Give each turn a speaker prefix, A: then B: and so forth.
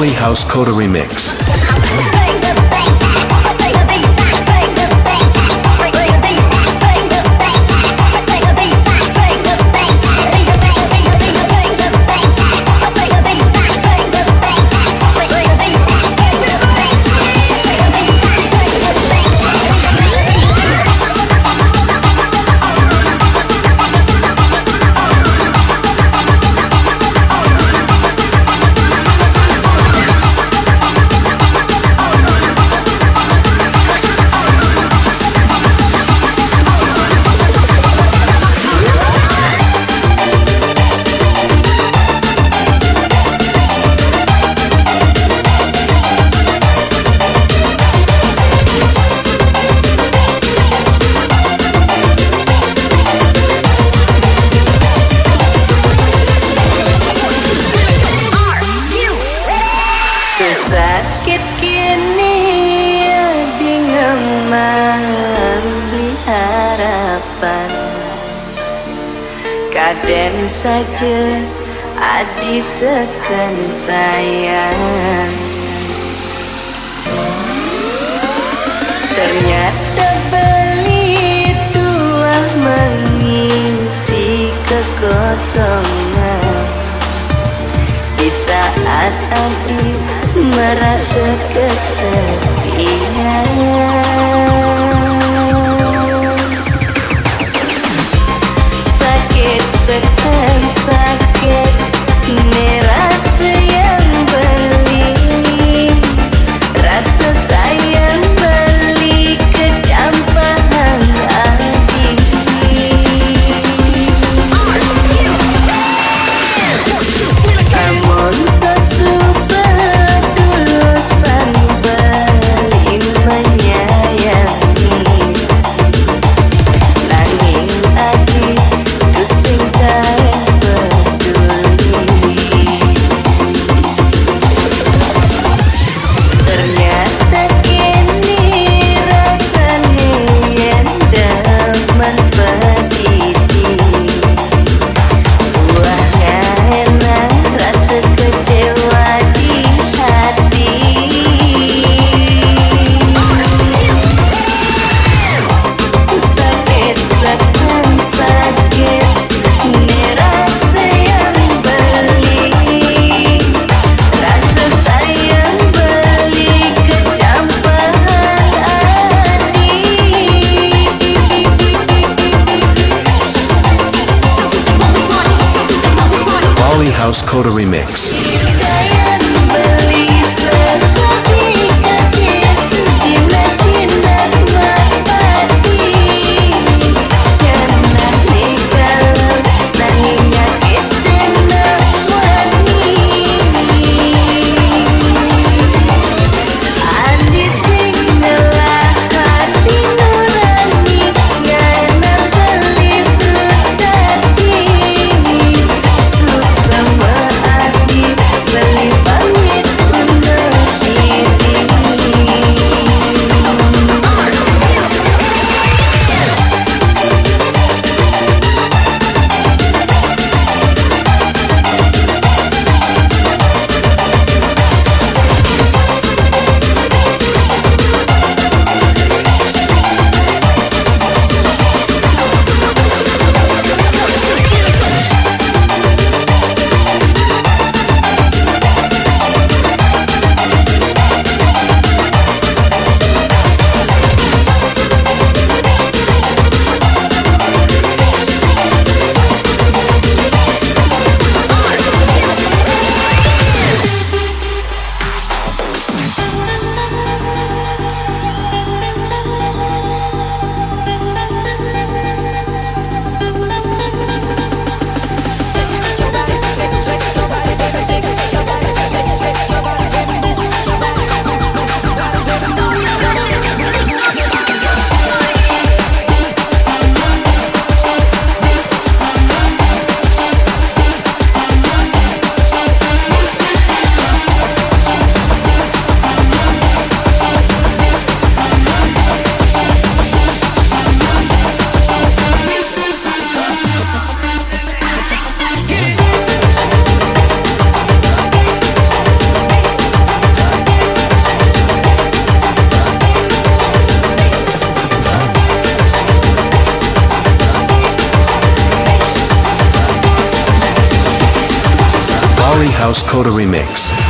A: Bali House Coda Remix.
B: Sakit kini dengan beli harapan. Kaden saja adi sekan sayang. Ternyata beli tua mengisi kekosongan. Di saat aku merasa kesepian, sakit sekan sakit, ini rasa yang beli, rasa sayang beli kecampahan hati. Namun tak super tulus beli menyayangi, nanging adi kusing karek peduli. Ternyata kini rasane yen demen petiti, buahnya enak rasa kecewa di hati. Sakit sekan sakit, ini rasa yang beli, rasa sayang beli kecampahan hati.
A: Bali House Coda Remix.
B: Kayan beli seperti kaki sejinak-jinak merpati. Kena tinggal nanging nyakitin wani. Andi sing ngelah hati nurani, ngana beli frustasi. Susah meadi
A: House Coda Remix.